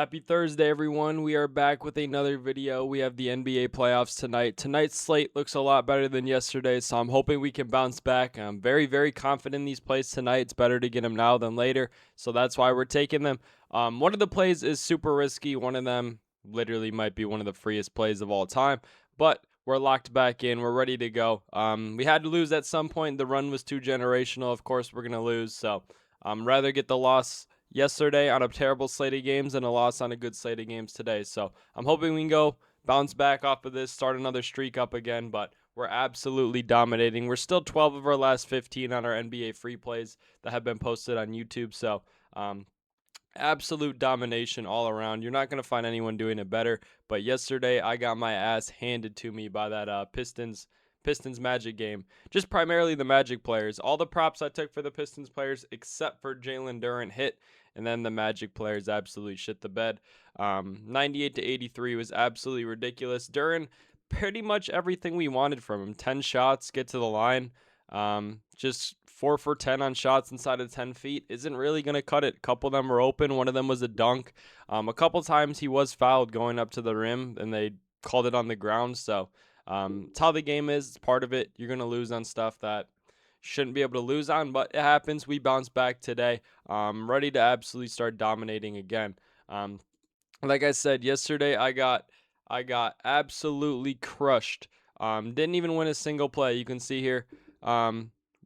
Happy Thursday, everyone. We are back with another video. We have the NBA playoffs tonight. Tonight's slate looks a lot better than yesterday, so I'm hoping we can bounce back. I'm very confident in these plays tonight. It's better to get them now than later, so that's why we're taking them. One of the plays is super risky. One of them literally might be one of the freest plays of all time, but we're locked back in. We're ready to go. We had to lose at some point. The run was too generational. Of course, we're going to lose, so rather get the loss yesterday on a terrible slate of games and a loss on a good slate of games today. So I'm hoping we can go bounce back off of this, start another streak up again, but we're absolutely dominating. We're still 12 of our last 15 on our NBA free plays that have been posted on YouTube. So absolute domination all around. You're not going to find anyone doing it better, but yesterday I got my ass handed to me by that Pistons Magic game. Just primarily the Magic players. All the props I took for the Pistons players except for Jalen Duren hit, and then the Magic players absolutely shit the bed. 98 to 83 was absolutely ridiculous. Duren, pretty much everything we wanted from him. 10 shots, get to the line. Just 4 for 10 on shots inside of 10 feet isn't really going to cut it. A couple of them were open. One of them was a dunk. A couple times he was fouled going up to the rim, and they called it on the ground. So it's how the game is. It's part of it. You're going to lose on stuff that shouldn't be able to lose on, but it happens. We bounce back today. Ready to absolutely start dominating again. Like I said yesterday, I got absolutely crushed. Didn't even win a single play. You can see here.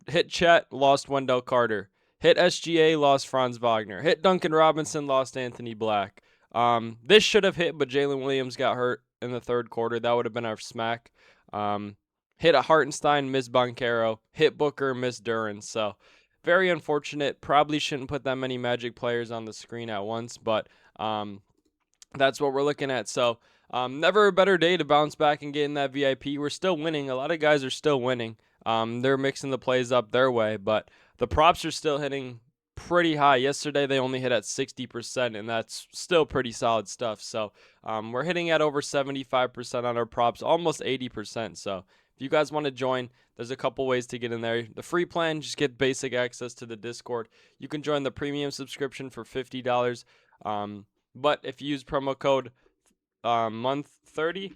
Hit Chet, lost Wendell Carter. Hit SGA, lost Franz Wagner. Hit Duncan Robinson, lost Anthony Black. This should have hit, but Jalen Williams got hurt in the third quarter. That would have been our smack. Hit a Hartenstein, missed Boncaro. Hit Booker, missed Duren. So very unfortunate. Probably shouldn't put that many Magic players on the screen at once, but that's what we're looking at. So never a better day to bounce back and get in that VIP. We're still winning. A lot of guys are still winning. They're mixing the plays up their way, but the props are still hitting pretty high. Yesterday they only hit at 60%, and that's still pretty solid stuff. So we're hitting at over 75% on our props, almost 80%. So if you guys want to join, there's a couple ways to get in there. The free plan, just get basic access to the Discord. You can join the premium subscription for $50. But if you use promo code month30,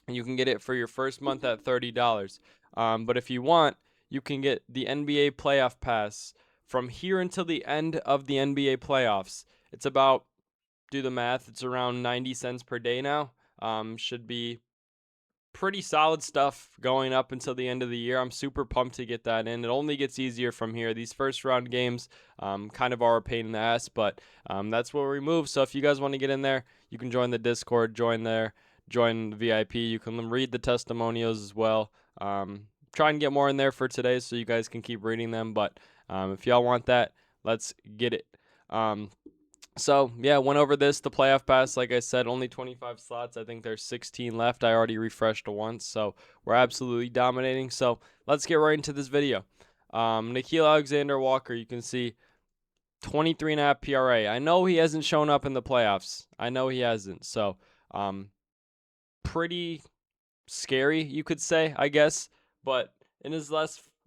you can get it for your first month at $30. But if you want, you can get the NBA playoff pass from here until the end of the NBA playoffs. It's about, do the math, it's around 90 cents per day now. Should be pretty solid stuff going up until the end of the year. I'm super pumped to get that in. It only gets easier from here. These first round games kind of are a pain in the ass, but that's where we move. So if you guys want to get in there, you can join the Discord, join the VIP. You can read the testimonials as well. Try and get more in there for today so you guys can keep reading them, but if y'all want that, let's get it. So, yeah, went over this, the playoff pass. Like I said, only 25 slots. I think there's 16 left. I already refreshed once, so we're absolutely dominating. So, let's get right into this video. Nickeil Alexander-Walker, you can see 23.5 PRA. I know he hasn't shown up in the playoffs. I know he hasn't. So, pretty scary, you could say, I guess. But in his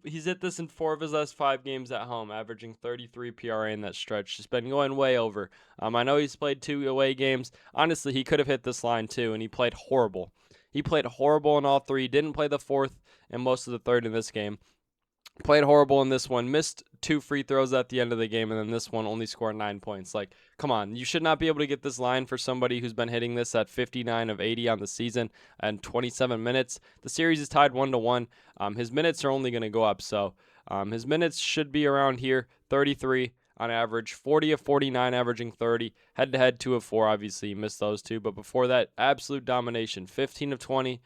he's hit this in 4 of his last 5 games at home, averaging 33 PRA in that stretch. Just been going way over. I know he's played 2 away games. Honestly, he could have hit this line too, and he played horrible. He played horrible in all 3. Didn't play the 4th and most of the 3rd in this game. Played horrible in this one. Missed 2 free throws at the end of the game, and then this one only scored 9 points. Like, come on. You should not be able to get this line for somebody who's been hitting this at 59 of 80 on the season and 27 minutes. The series is tied 1-1. His minutes are only going to go up, so his minutes should be around here, 33 on average, 40 of 49, averaging 30. Head-to-head, 2 of 4. Obviously, he missed those 2, but before that, absolute domination, 15 of 20.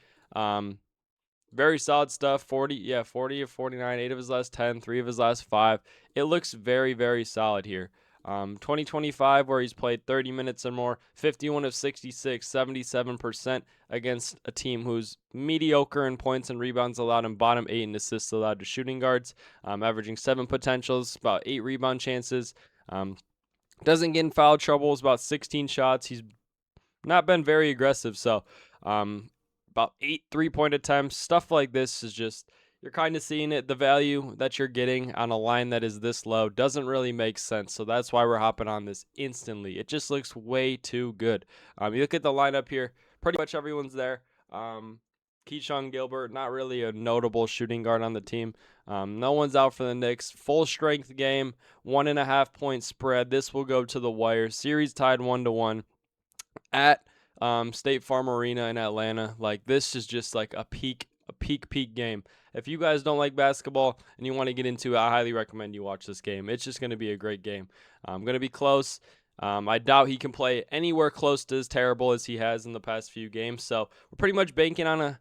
Very solid stuff. 40 of 49, 8 of his last 10, 3 of his last 5. It looks very solid here. 2025, where he's played 30 minutes or more, 51 of 66, 77% against a team who's mediocre in points and rebounds allowed and bottom 8 in assists allowed to shooting guards, averaging 7 potentials, about 8 rebound chances. Doesn't get in foul trouble, is about 16 shots. He's not been very aggressive, so about 8 3-point attempts. Stuff like this is just, you're kind of seeing it. The value that you're getting on a line that is this low doesn't really make sense. So that's why we're hopping on this instantly. It just looks way too good. You look at the lineup here, pretty much everyone's there. Keyshawn Gilbert, not really a notable shooting guard on the team. No one's out for the Knicks. Full strength game, 1.5 point spread. This will go to the wire. Series tied 1-1 at State Farm Arena in Atlanta. Like, this is just like a peak game. If you guys don't like basketball and you want to get into it, I highly recommend you watch this game. It's just going to be a great game. Going to be close. I doubt he can play anywhere close to as terrible as he has in the past few games. So we're pretty much banking on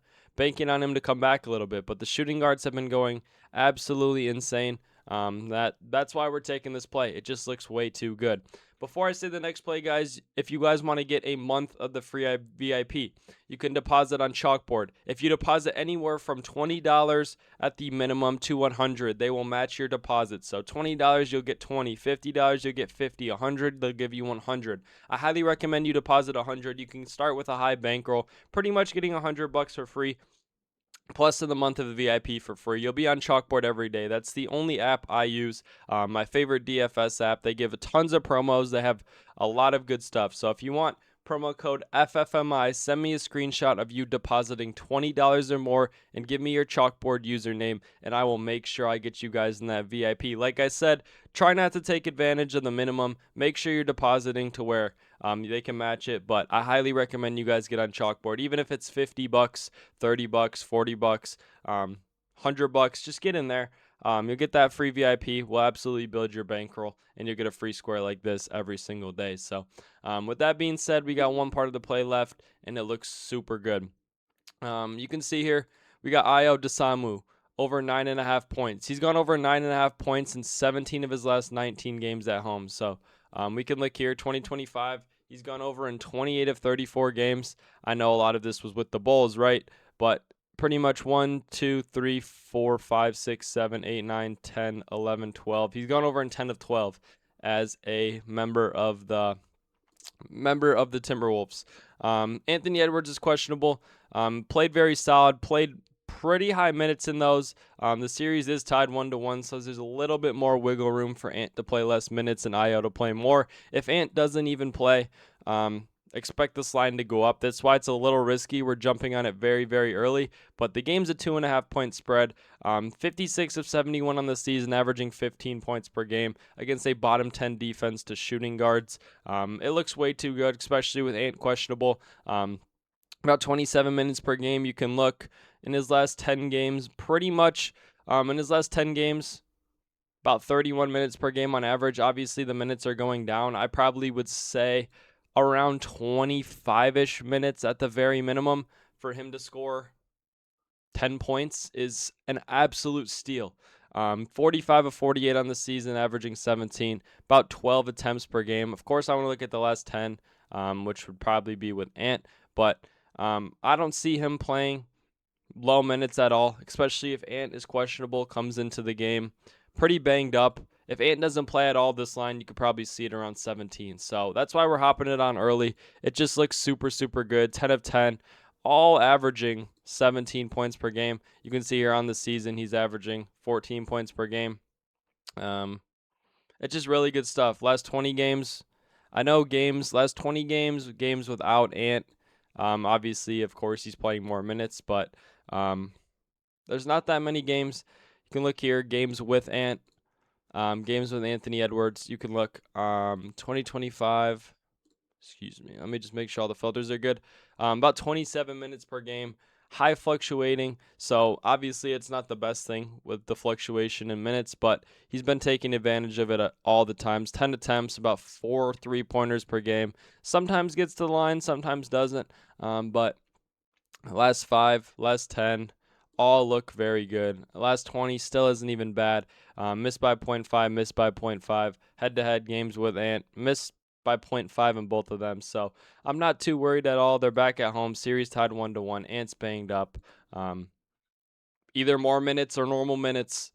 him to come back a little bit. But the shooting guards have been going absolutely insane. That's why we're taking this play. It just looks way too good. Before I say the next play, guys, if you guys want to get a month of the free VIP, you can deposit on Chalkboard. If you deposit anywhere from $20 at the minimum to $100, they will match your deposit. So $20 you'll get $20, $50 you'll get $50, $100 they'll give you $100. I highly recommend you deposit $100. You can start with a high bankroll, pretty much getting $100 for free. Plus in the month of the VIP for free. You'll be on Chalkboard every day. That's the only app I use. My favorite DFS app. They give tons of promos. They have a lot of good stuff. So if you want promo code FFMI, send me a screenshot of you depositing $20 or more and give me your Chalkboard username, and I will make sure I get you guys in that VIP. Like I said, try not to take advantage of the minimum. Make sure you're depositing to where they can match it, but I highly recommend you guys get on Chalkboard, even if it's $50, $30, $40, $100. Just get in there. You'll get that free VIP. Will absolutely build your bankroll, and you'll get a free square like this every single day. So, with that being said, we got one part of the play left, and it looks super good. You can see here we got Ayo Dosunmu over 9.5 points. He's gone over 9.5 points in 17 of his last 19 games at home. So we can look here, 2025. He's gone over in 28 of 34 games. I know a lot of this was with the Bulls, right? But pretty much 1, 2, 3, 4, 5, 6, 7, 8, 9, 10, 11, 12. He's gone over in 10 of 12 as a member of the Timberwolves. Anthony Edwards is questionable. Played very solid. Played pretty high minutes in those. The series is tied 1-1, so there's a little bit more wiggle room for Ant to play less minutes and Ayo to play more. If Ant doesn't even play, expect this line to go up. That's why it's a little risky. We're jumping on it very, very early. But the game's a 2.5 point spread. 56 of 71 on the season, averaging 15 points per game against a bottom 10 defense to shooting guards. It looks way too good, especially with Ant questionable. About 27 minutes per game. You can look in his last 10 games, pretty much in his last 10 games, about 31 minutes per game on average. Obviously, the minutes are going down. I probably would say around 25-ish minutes at the very minimum for him to score 10 points is an absolute steal. 45 of 48 on the season, averaging 17, about 12 attempts per game. Of course, I want to look at the last 10, which would probably be with Ant, but I don't see him playing low minutes at all, especially if Ant is questionable, comes into the game pretty banged up. If Ant doesn't play at all this line, you could probably see it around 17. So that's why we're hopping it on early. It just looks super, super good. 10 of 10, all averaging 17 points per game. You can see here on the season, he's averaging 14 points per game. It's just really good stuff. Last 20 games, I know last 20 games without Ant. Obviously, of course, he's playing more minutes, but there's not that many games. You can look here, games with Ant. Games with Anthony Edwards. You can look 2025. Excuse me. Let me just make sure all the filters are good. About 27 minutes per game. High fluctuating. So obviously it's not the best thing with the fluctuation in minutes, but he's been taking advantage of it all the times. 10 attempts, about 4 3-pointers per game. Sometimes gets to the line, sometimes doesn't. But last 5, last 10, all look very good. Last 20 still isn't even bad. Missed by 0.5, missed by 0.5. Head-to-head games with Ant, missed by 0.5 in both of them. So I'm not too worried at all. They're back at home. Series tied 1-1. Ant's banged up. Either more minutes or normal minutes.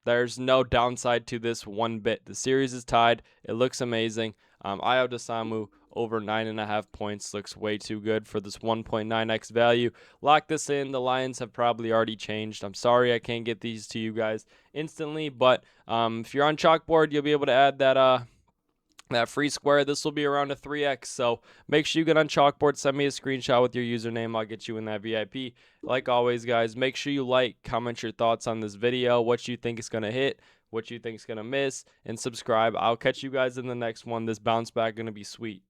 There's no downside to this one bit. The series is tied. It looks amazing. Ayo Dosunmu over 9.5 points looks way too good for this 1.9x value. Lock this in. The lines have probably already changed. I'm sorry I can't get these to you guys instantly, but if you're on Chalkboard, you'll be able to add that free square. This will be around a 3x, so make sure you get on Chalkboard. Send me a screenshot with your username. I'll get you in that VIP. Like always, guys, make sure you like, comment your thoughts on this video, what you think is going to hit, what you think is going to miss, and subscribe. I'll catch you guys in the next one. This bounce back going to be sweet.